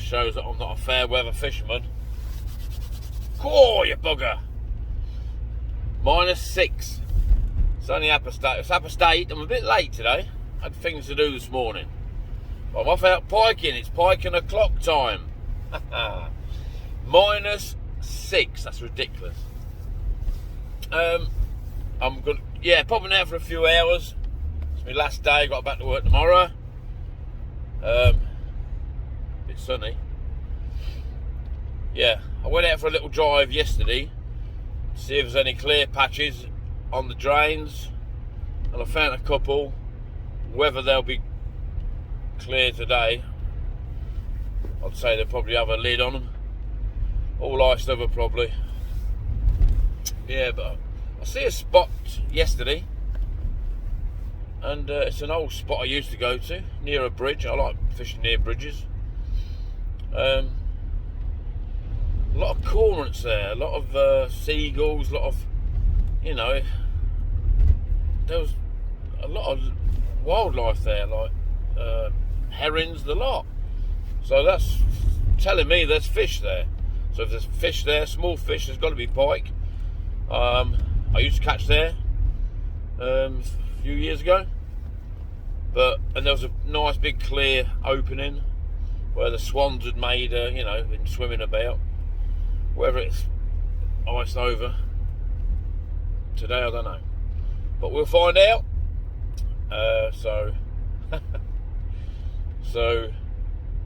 shows that I'm not a fair weather fisherman. Oh, you bugger! -6. It's only Upper State. It's Upper State. I'm a bit late today. I had things to do this morning. But I'm off out piking. It's piking o'clock time. -6. That's ridiculous. I'm going. Yeah, popping out for a few hours. It's my last day. Got back to work tomorrow. Bit sunny. Yeah, I went out for a little drive yesterday to see if there's any clear patches on the drains, and I found a couple. Whether they'll be clear today, I'd say they'll probably have a lid on them. All iced over probably. Yeah, but I see a spot yesterday, and it's an old spot I used to go to near a bridge. I like fishing near bridges. A lot of cormorants there, a lot of seagulls, a lot of, you know, there was a lot of wildlife there, like herons, the lot. So that's telling me there's fish there. So if there's fish there, small fish, there's got to be pike. I used to catch there a few years ago, and there was a nice big clear opening where the swans had made, you know, been swimming about. Whether it's iced over today, I don't know, but we'll find out. So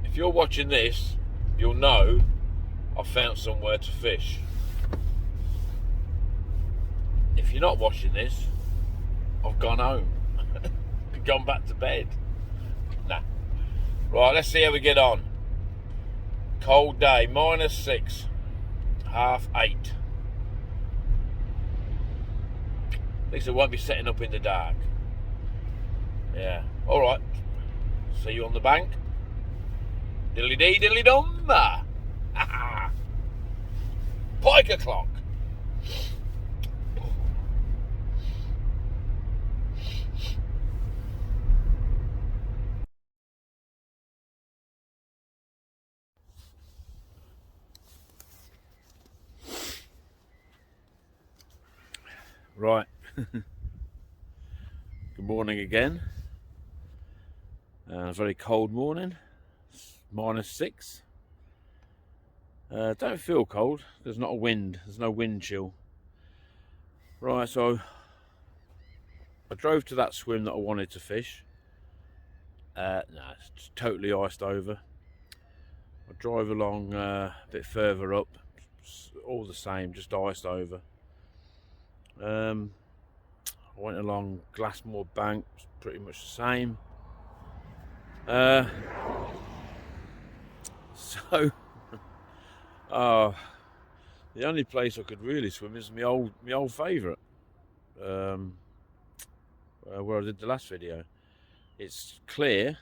if you're watching this, you'll know I've found somewhere to fish. If you're not watching this, I've gone home. Gone back to bed. Nah. Right, let's see how we get on. Cold day, -6. 8:30. At least I won't be setting up in the dark. Yeah. Alright. See you on the bank. Diddly dee, diddly dum. Pike o'clock. Right. Good morning again. Very cold morning. It's -6. Don't feel cold. There's not a wind. There's no wind chill. Right, so I drove to that swim that I wanted to fish. No, it's totally iced over. I drive along a bit further up. It's all the same, just iced over. I went along Glassmore Bank, pretty much the same. So the only place I could really swim is my old favourite, where I did the last video. It's clear.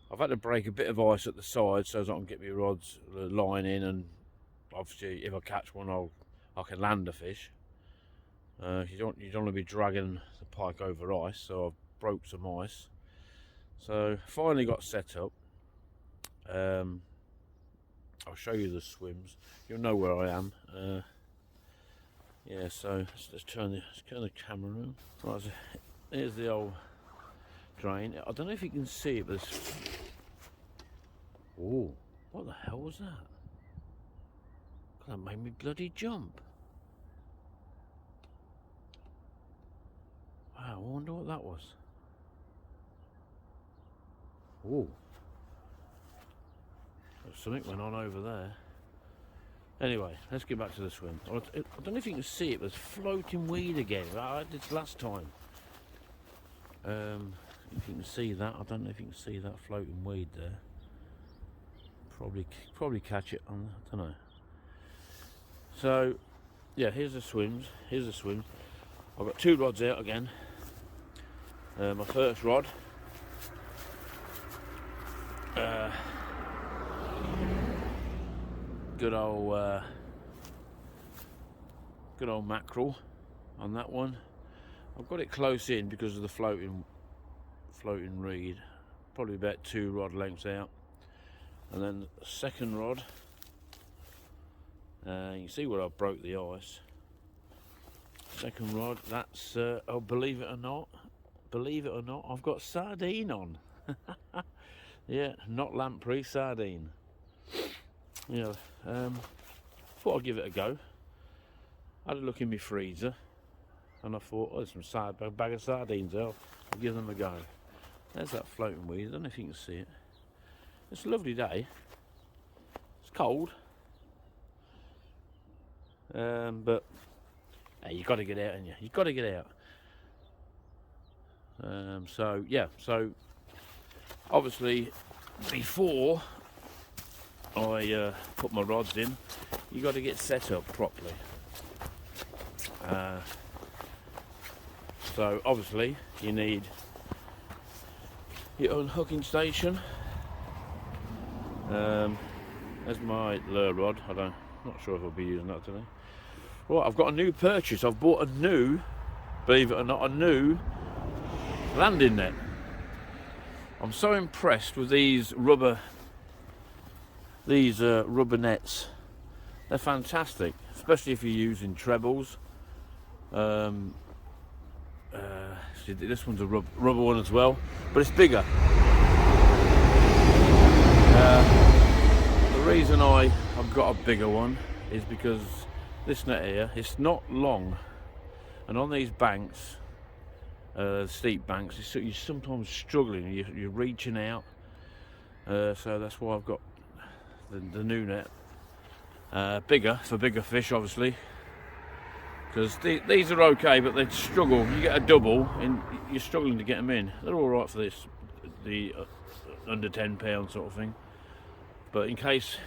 I've had to break a bit of ice at the side so that I can get my rods line in, and obviously if I catch one, I can land a fish. You don't want to be dragging the pike over ice, so I've broke some ice. So finally got set up. I'll show you the swims. You'll know where I am. Yeah, so let's turn the camera on. Right, so here's the old drain. I don't know if you can see it, but there's... Oh, what the hell was that? That made me bloody jump. Wow, I wonder what that was. Oh, something went on over there. Anyway, let's get back to the swim. I don't know if you can see it, but there's floating weed again. I did this last time. If you can see that, I don't know if you can see that floating weed there. Probably catch it on. I don't know. So, yeah, here's the swims. I've got 2 rods out again. My first rod. Good old mackerel on that one. I've got it close in because of the floating reed. Probably about 2 rod lengths out. And then the second rod, you can see where I broke the ice. Second rod, that's, oh, believe it or not, I've got sardine on. Yeah, not lamprey, sardine. Yeah, thought I'd give it a go. I had a look in my freezer, and I thought, oh, there's a bag of sardines there. I'll give them a go. There's that floating weed. I don't know if you can see it. It's a lovely day. It's cold, but hey, you got to get out, haven't you? You got to get out. So yeah, so obviously before I put my rods in, you got to get set up properly. So obviously you need your unhooking station. There's my lure rod. Not sure if I'll be using that today. Right, I've got a new purchase. I've bought a new, believe it or not, a new landing net. I'm so impressed with these rubber nets. They're fantastic, especially if you're using trebles. This one's a rubber one as well, but it's bigger. The reason I've got a bigger one is because this net here, it's not long, and on these banks, steep banks, you're sometimes struggling. You're reaching out, so that's why I've got the new net. Bigger for bigger fish, obviously, because these are okay, but they struggle. You get a double and you're struggling to get them in. They're all right for this, the under 10 pound sort of thing, but in case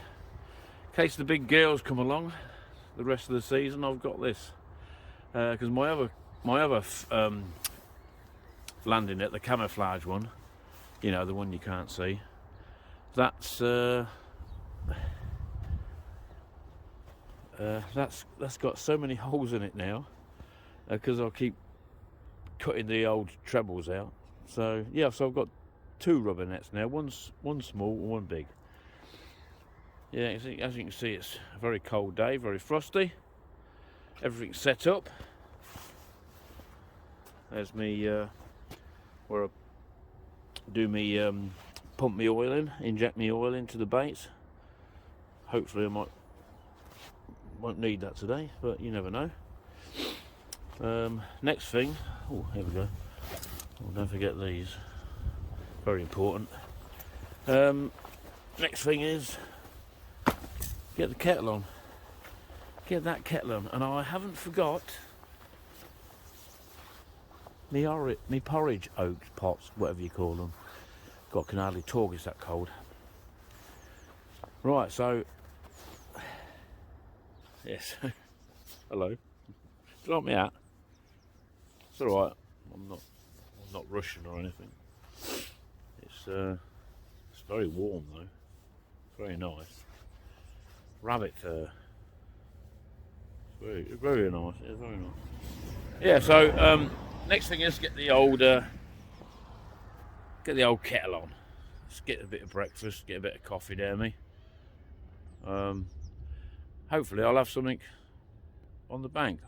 the big girls come along the rest of the season, I've got this, because my other landing net, the camouflage one, you know, the one you can't see, that's got so many holes in it now, because I'll keep cutting the old trebles out. So yeah, so I've got two rubber nets now, one small and one big. Yeah, as you can see, it's a very cold day, very frosty. Everything's set up. There's me where I do me pump me oil in, inject me oil into the baits. Hopefully I won't need that today, but you never know. Next thing, oh, here we go. Oh, don't forget these, very important. Next thing is get the kettle on. Get that kettle on, and I haven't forgot me porridge oats pots, whatever you call them. God, I can hardly talk, it's that cold. Right, so yes. Hello. Do you like me out? It's all right. I'm not rushing or anything. It's very warm though. Very nice. Rabbit fur. It's very nice. It's very nice. Yeah. So next thing is get the old kettle on. Let's get a bit of breakfast. Get a bit of coffee down me. Hopefully I'll have something on the bank.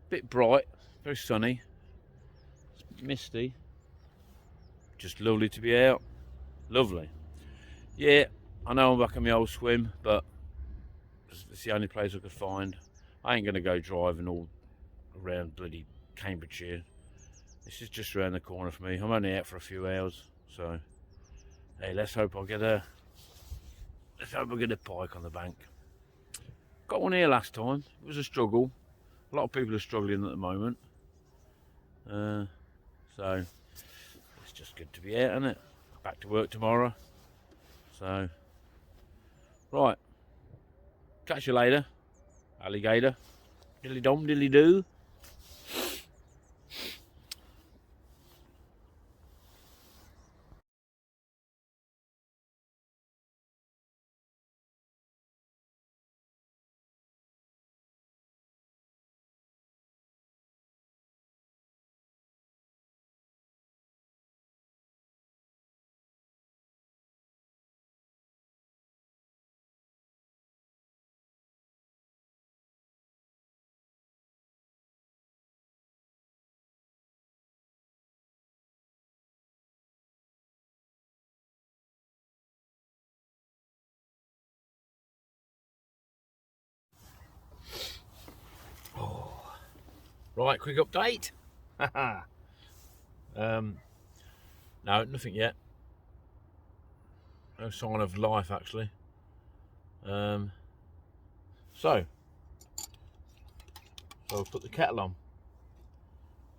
Bit bright, very sunny, it's misty. Just lovely to be out. Lovely. Yeah, I know I'm back on my old swim, but it's the only place I could find. I ain't gonna go driving all around bloody Cambridgeshire. This is just around the corner for me. I'm only out for a few hours, so hey, let's hope I get a pike on the bank. Got one here last time. It was a struggle. A lot of people are struggling at the moment. So it's just good to be out, isn't it? Back to work tomorrow. So right. Catch you later, alligator. Dilly dom, dilly doo. Right, quick update. No, nothing yet. No sign of life, actually. So I'll put the kettle on.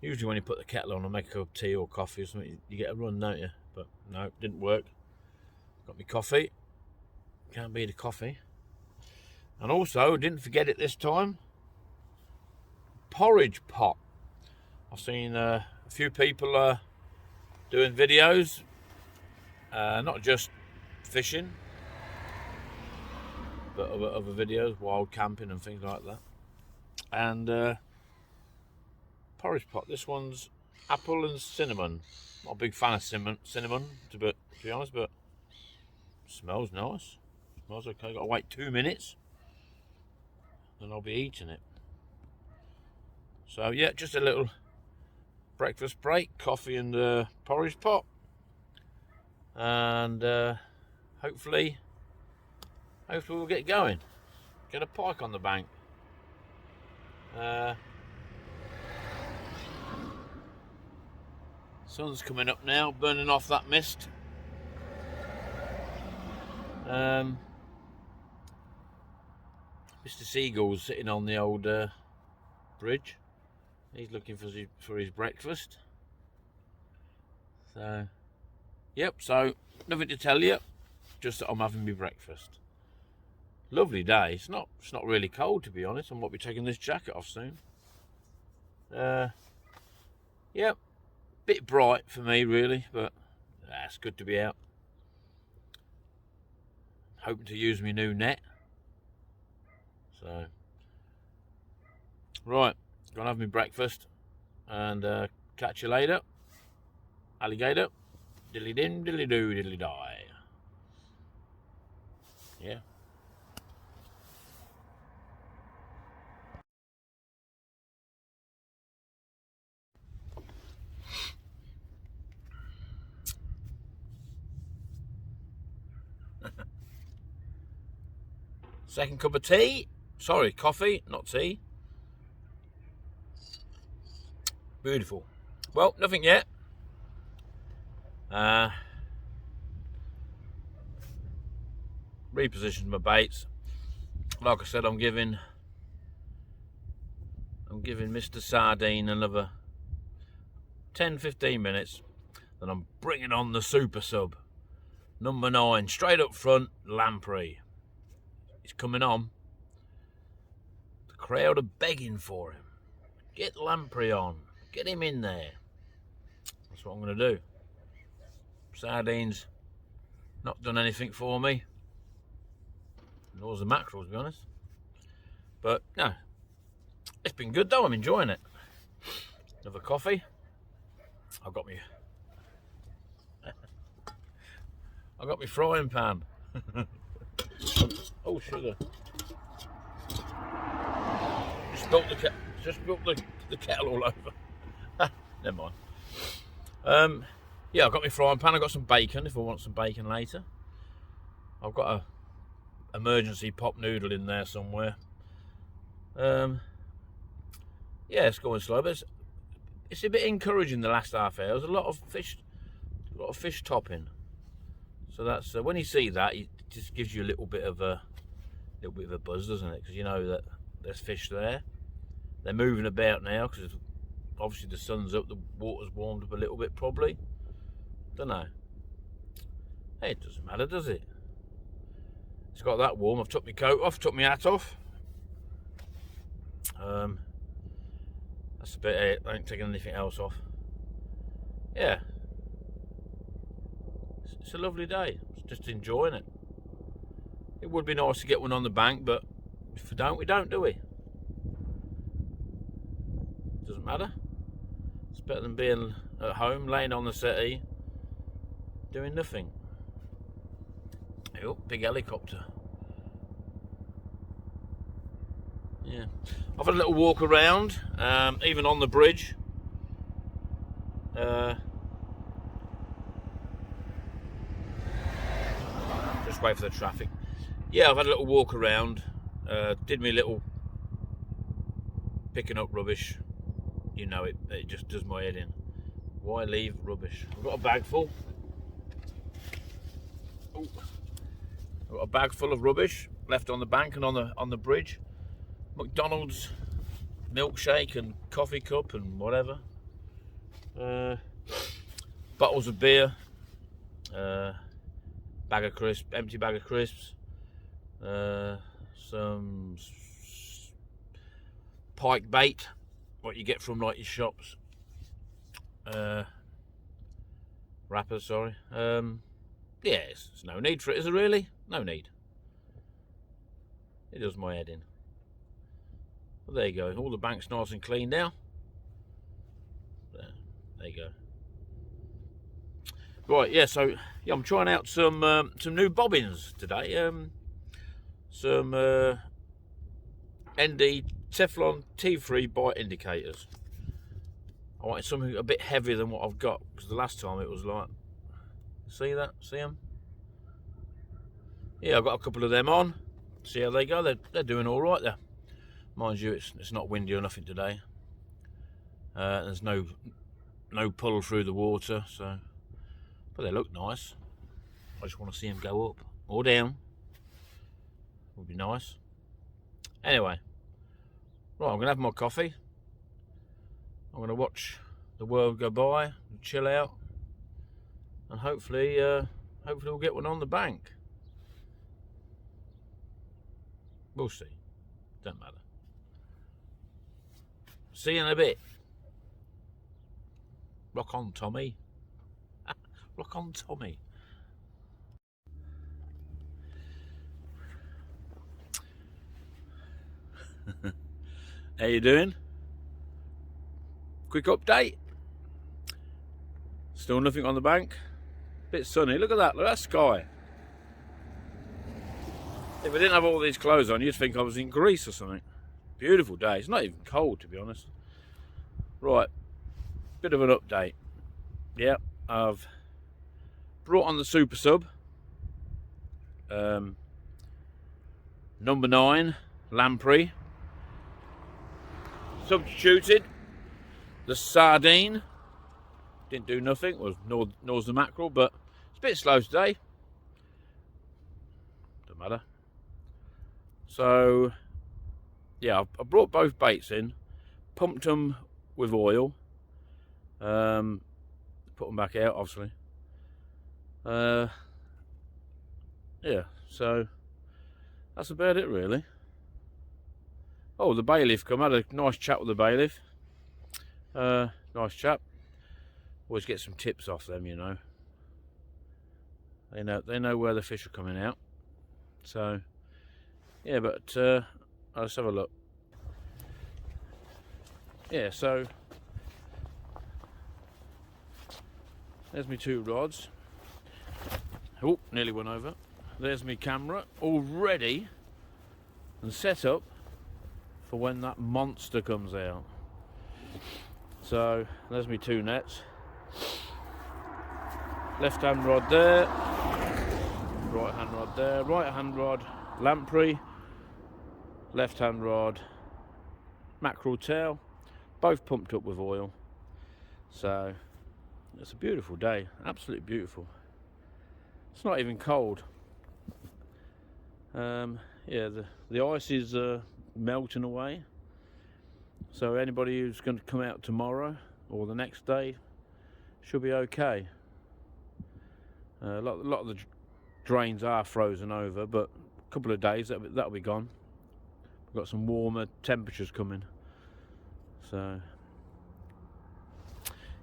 Usually when you put the kettle on, I'll make a cup of tea or coffee or something. You get a run, don't you? But no, didn't work. Got me coffee. Can't beat a coffee. And also, didn't forget it this time. Porridge pot. I've seen a few people doing videos, not just fishing, but other videos, wild camping and things like that. And porridge pot. This one's apple and cinnamon. Not a big fan of cinnamon to be honest, but smells nice. Smells okay. Got to wait 2 minutes, and I'll be eating it. So yeah, just a little breakfast break, coffee and porridge pot, and hopefully we'll get going. Get a pike on the bank. Sun's coming up now, burning off that mist. Mr. Seagull's sitting on the old bridge. He's looking for his breakfast. So, yep. So nothing to tell you, just that I'm having my breakfast. Lovely day. It's not really cold, to be honest. I might be taking this jacket off soon. Yep. Bit bright for me, really, but it's good to be out. Hoping to use my new net. So, right, gonna have my breakfast and catch you later. Alligator, dilly dim, dilly do, dilly die. Yeah. Second cup of tea. Sorry, coffee, not tea. Beautiful. Well, nothing yet. Repositioned my baits. Like I said, I'm giving Mr. Sardine another 10-15 minutes. Then I'm bringing on the super sub. Number 9, straight up front, lamprey. He's coming on. The crowd are begging for him. Get lamprey on. Get him in there. That's what I'm going to do. Sardines not done anything for me. Nor the mackerel, to be honest. But no, it's been good though. I'm enjoying it. Another coffee. I've got me frying pan. Oh, sugar. Just spilt the kettle all over. Never mind. Yeah, I've got my frying pan. I've got some bacon if I want some bacon later. I've got a emergency pop noodle in there somewhere. Yeah, it's going slow, but it's a bit encouraging the last half hour. There's a lot of fish topping. So that's when you see that, it just gives you a little bit of a buzz, doesn't it? Because you know that there's fish there. They're moving about now because obviously the sun's up, the water's warmed up a little bit probably. Don't know. Hey, it doesn't matter, does it? It's got that warm. I've took my coat off, took my hat off. That's a bit it. I ain't taking anything else off. Yeah. It's a lovely day. Just enjoying it. It would be nice to get one on the bank, but if we don't, do we? Doesn't matter. It's better than being at home, laying on the settee, doing nothing. Oh, big helicopter. Yeah. I've had a little walk around, even on the bridge. Just wait for the traffic. Yeah, I've had a little walk around. Did me little picking up rubbish you know it just does my head in. Why leave rubbish? I've got a bag full. Ooh. I've got a bag full of rubbish left on the bank and on the bridge. McDonald's milkshake and coffee cup and whatever. Bottles of beer. Bag of crisps, empty bag of crisps. Some pike bait, what you get from like your shops. Wrappers, sorry. Yeah, there's no need for it, is there really? No need. It does my head in. Well, there you go. All the bank's nice and clean now. There you go. Right, yeah. So yeah, I'm trying out some new bobbins today. Some ND Teflon T3 bite indicators. I wanted something a bit heavier than what I've got, because the last time it was like, see that? See them? Yeah, I've got a couple of them on. See how they go. They're doing all right there. Mind you, it's not windy or nothing today. There's no pull through the water, so, but they look nice. I just want to see them go up or down. Would be nice. Anyway, right, I'm gonna have my coffee. I'm gonna watch the world go by, and chill out, and hopefully we'll get one on the bank. We'll see. Don't matter. See you in a bit. Rock on, Tommy. Rock on, Tommy. How you doing? Quick update. Still nothing on the bank. Bit sunny. Look at that. Look at that sky. If I didn't have all these clothes on, you'd think I was in Greece or something. Beautiful day. It's not even cold, to be honest. Right. Bit of an update. Yeah, I've brought on the super sub. Number 9, lamprey. Substituted the sardine. Didn't do nothing. Well, nor the mackerel, but it's a bit slow today. Don't matter. So, yeah, I brought both baits in, pumped them with oil, put them back out, obviously. Yeah, so that's about it, really. Oh, the bailiff come. I had a nice chat with the bailiff. Nice chap. Always get some tips off them, you know. They know where the fish are coming out. So, yeah, but let's have a look. Yeah, so there's my 2 rods. Oh, nearly went over. There's my camera, all ready and set up for when that monster comes out. So there's my 2 nets. Left hand rod there, right hand rod there, right hand rod lamprey, left hand rod mackerel tail, both pumped up with oil. So it's a beautiful day, absolutely beautiful. It's not even cold. Yeah, the ice is melting away, so anybody who's going to come out tomorrow or the next day should be okay. A lot of the drains are frozen over, but a couple of days that'll be gone. We've got some warmer temperatures coming, so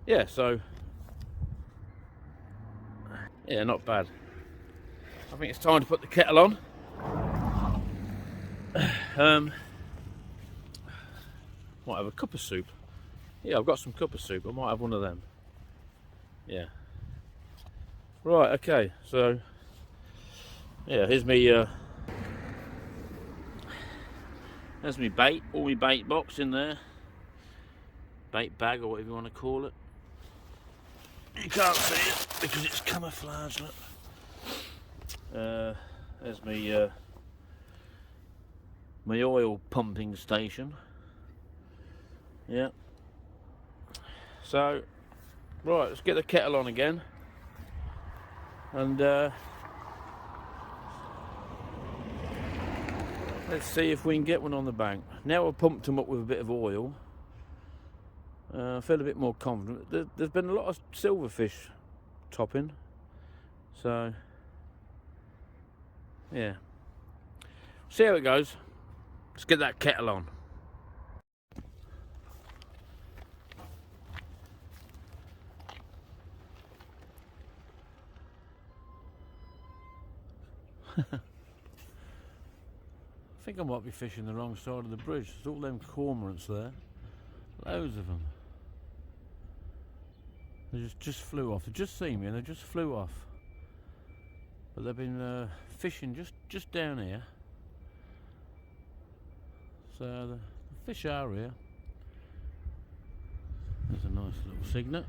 yeah, yeah, not bad. I think it's time to put the kettle on. Might have a cup of soup. Yeah, I've got some cup of soup. I might have one of them. Yeah. Right, okay, so yeah, here's me there's me bait, all my bait box in there. Bait bag or whatever you want to call it. You can't see it because it's camouflage, look. There's me my oil pumping station. Yeah. So, right, let's get the kettle on again. And let's see if we can get one on the bank. Now I've pumped them up with a bit of oil. I feel a bit more confident. There's been a lot of silverfish topping. So, yeah. See how it goes. Let's get that kettle on. I think I might be fishing the wrong side of the bridge. There's all them cormorants there. Loads of them. They just flew off. They just seen me and they just flew off. But they've been fishing just down here. So the fish are here. There's a nice little cygnet.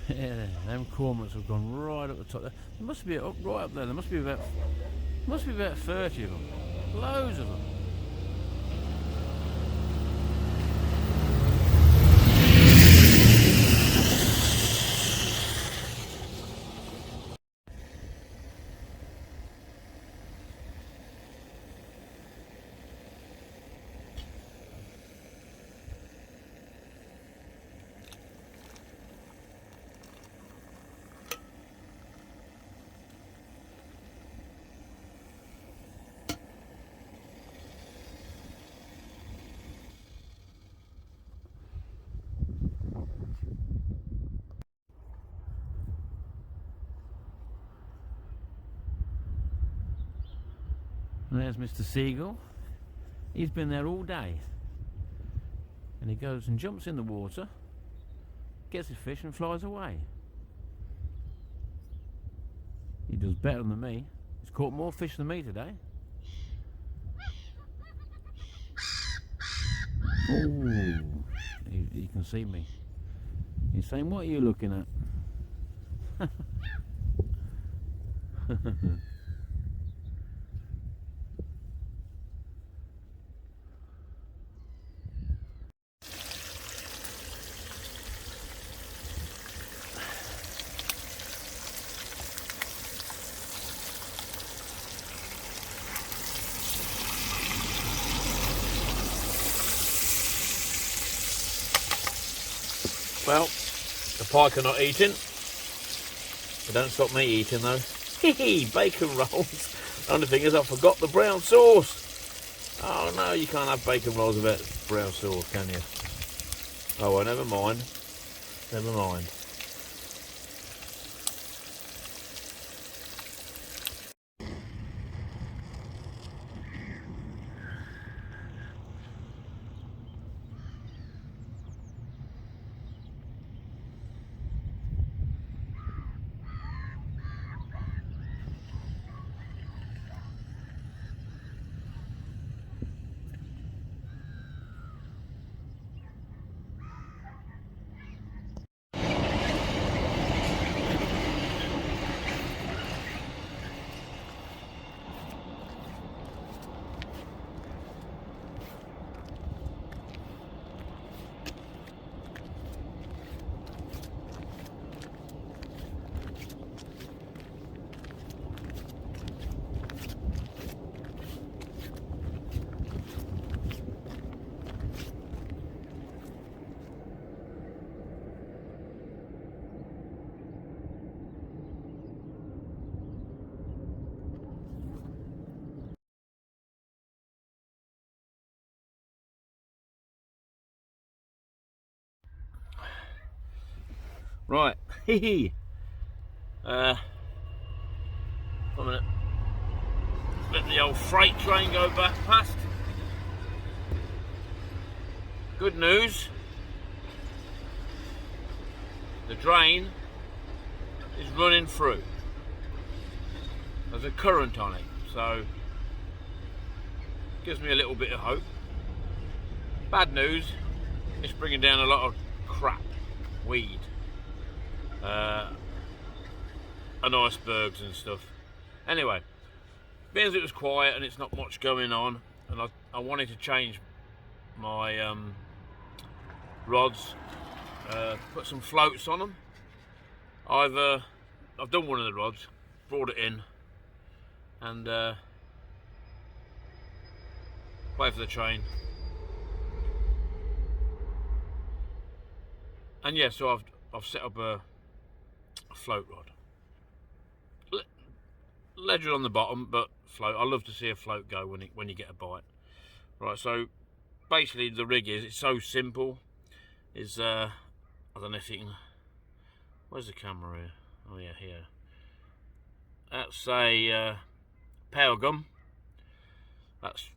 Yeah, them cormorants have gone right up the top there. There must be right up there. There must be about 30 of them. Loads of them. And there's Mr. Seagull. He's been there all day. And he goes and jumps in the water, gets his fish and flies away. He does better than me. He's caught more fish than me today. Oh, he can see me. He's saying, "What are you looking at?" Well, the pike are not eating. They don't stop me eating though. Hee, bacon rolls. Only thing is I forgot the brown sauce. Oh no, you can't have bacon rolls without brown sauce, can you? Oh well, never mind. Never mind. Right, hee. 1 minute. Let the old freight train go back past. Good news. The drain is running through. There's a current on it, so gives me a little bit of hope. Bad news, it's bringing down a lot of crap, weed, and icebergs and stuff. Anyway, being as it was quiet and it's not much going on, and I wanted to change my rods, put some floats on them. I've done one of the rods, brought it in, and wait for the train. And yeah, so I've set up a float rod. Ledger on the bottom, but float. I love to see a float go when you get a bite. Right, so basically the rig it's so simple. Is I don't know if you can. Where's the camera here? Oh yeah, here. That's a power gun. That's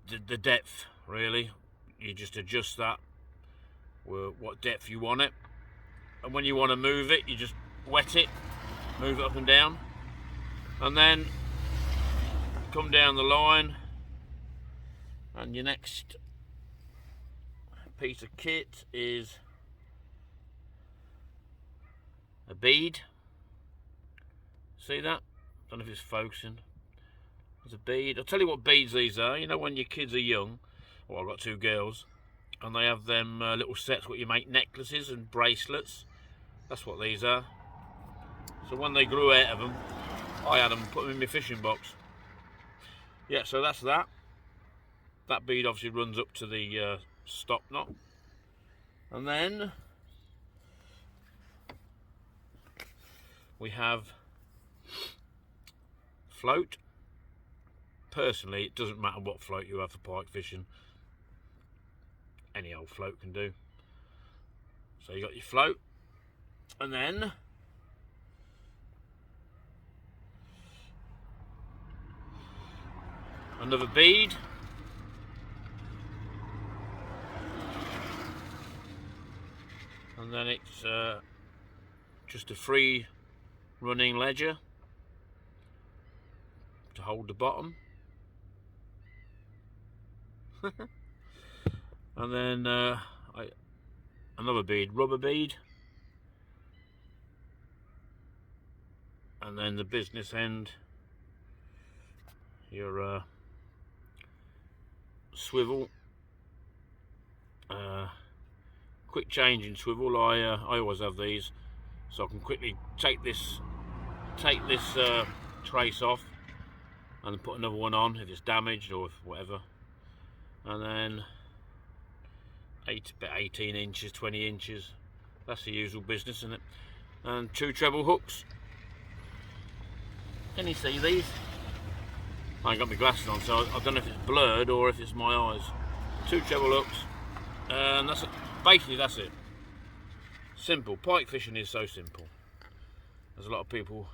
the depth, really. You just adjust that what depth you want it, and when you want to move it, you just wet it, move it up and down, and then come down the line, and your next piece of kit is a bead. See that? Don't know if it's focusing. There's a bead. I'll tell you what beads these are. You know when your kids are young, well, I've got two girls, and they have them little sets where you make necklaces and bracelets. That's what these are. So when they grew out of them, I had them, put them in my fishing box. Yeah, so that's that. That bead obviously runs up to the stop knot. And then we have float. Personally, it doesn't matter what float you have for pike fishing. Any old float can do. So you got your float, and then another bead, and then it's just a free running ledger to hold the bottom. And then another bead, rubber bead, and then the business end, your swivel, quick change in swivel. I always have these, so I can quickly take this trace off and put another one on if it's damaged or whatever. And then 18 inches, 20 inches, that's the usual business, isn't it? And two treble hooks. Can you see these? I ain't got my glasses on, so I don't know if it's blurred or if it's my eyes. Two treble hooks, and that's it. Basically that's it. Simple. Pike fishing is so simple. There's a lot of people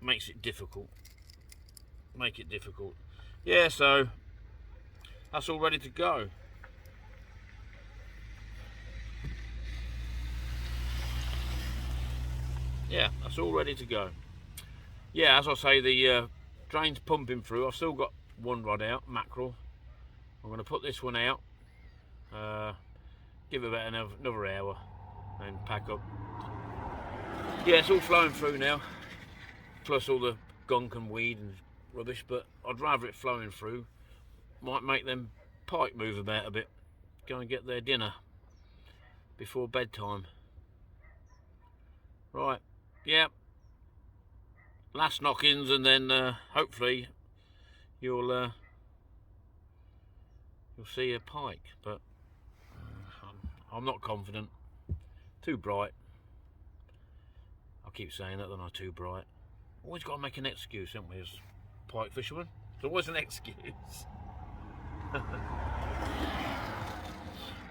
makes it difficult. Make it difficult. Yeah, so that's all ready to go. Yeah, that's all ready to go. Yeah, as I say, the drain's pumping through. I've still got one rod out, mackerel. I'm going to put this one out, give it about another hour, and pack up. Yeah, it's all flowing through now, plus all the gunk and weed and rubbish, but I'd rather it flowing through. Might make them pike move about a bit, go and get their dinner before bedtime. Right, yeah, last knock-ins, and then hopefully you'll see a pike, but I'm not confident. Too bright. I keep saying that, they're not too bright. Always got to make an excuse, haven't we, as pike fishermen? There's always an excuse.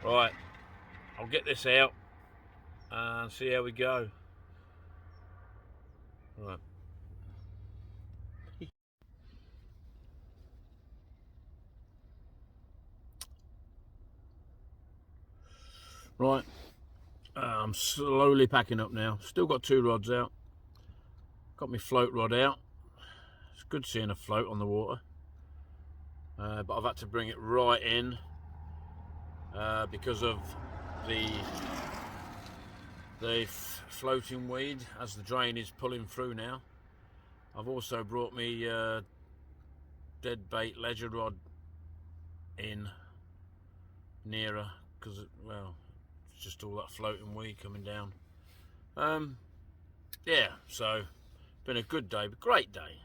Right, I'll get this out and see how we go. Right. Right, I'm slowly packing up now. Still got two rods out. Got my float rod out. It's good seeing a float on the water. but I've had to bring it right in because of the floating weed as the drain is pulling through now. I've also brought me dead bait ledger rod in nearer because, well, it's just all that floating weed coming down. Yeah, so been a good day, but great day.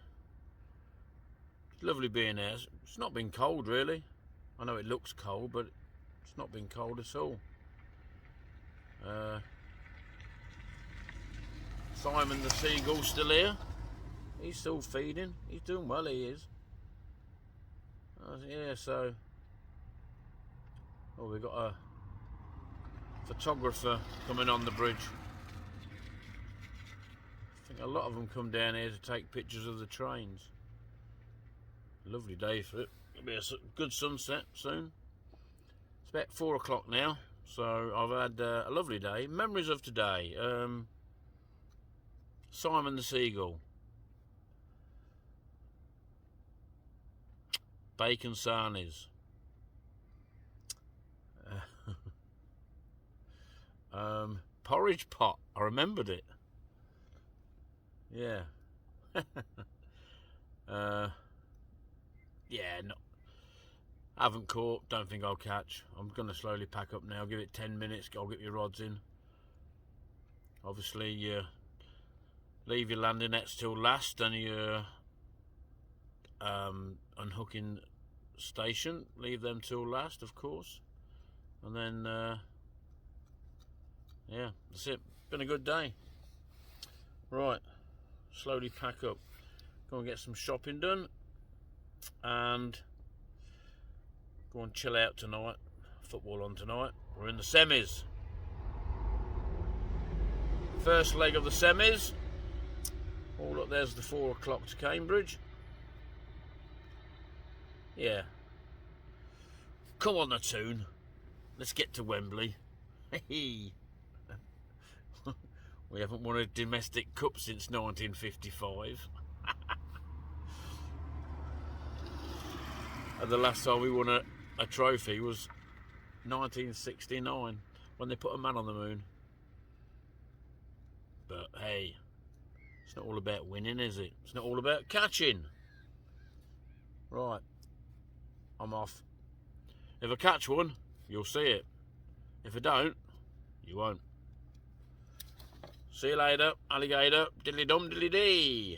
It's lovely being there. It's not been cold really. I know it looks cold, but it's not been cold at all. Simon the seagull still here. He's still feeding. He's doing well, he is. Yeah, so... Oh, we've got a photographer coming on the bridge. I think a lot of them come down here to take pictures of the trains. Lovely day for it. It'll be a good sunset soon. It's about 4 o'clock now, so I've had a lovely day. Memories of today. Simon the seagull. Bacon sarnies. Porridge pot. I remembered it. Yeah. Yeah, no, haven't caught, don't think I'll catch. I'm going to slowly pack up now, give it 10 minutes, I'll get your rods in. Obviously, leave your landing nets till last and your unhooking station, leave them till last, of course. And then, yeah, that's it. Been a good day. Right, slowly pack up. Go and get some shopping done. And go and chill out tonight. Football on tonight. We're in the semis. First leg of the semis. Oh look, there's the 4 o'clock to Cambridge. Yeah. Come on the tune. Let's get to Wembley. We haven't won a domestic cup since 1955. And the last time we won a trophy was 1969 when they put a man on the moon. But hey, it's not all about winning, is it? It's not all about catching. Right, I'm off. If I catch one, you'll see it. If I don't, you won't. See you later, alligator. Diddly dum diddly dee.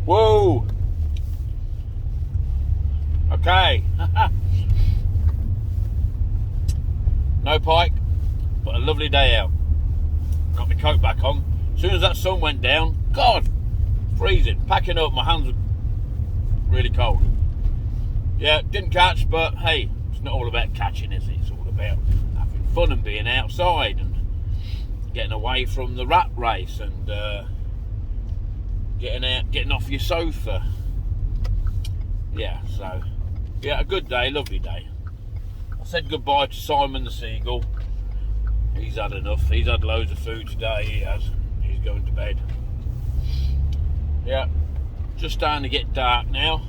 Whoa! Okay. No pike, but a lovely day out. Got my coat back on. As soon as that sun went down, God, freezing. Packing up, my hands were really cold. Yeah, didn't catch, but hey, it's not all about catching, is it? It's all about having fun and being outside and getting away from the rat race and getting out, getting off your sofa. Yeah, so yeah, a good day, lovely day. I said goodbye to Simon the seagull. He's had enough. He's had loads of food today. He has. He's going to bed. Yeah, just starting to get dark now.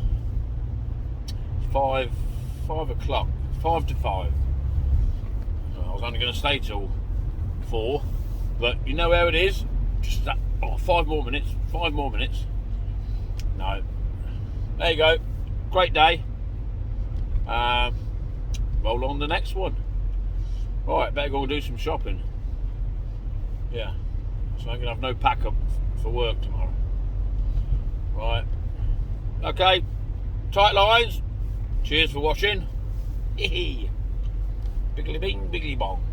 5 o'clock, 5 to 5. I was only going to stay till 4, but you know how it is. Just that. Oh, 5 more minutes. 5 more minutes. No. There you go. Great day. Roll on the next one. Right, better go and do some shopping. Yeah. So I'm going to have no pack up for work tomorrow. Right. Okay. Tight lines. Cheers for watching. Biggly bing, biggly bong.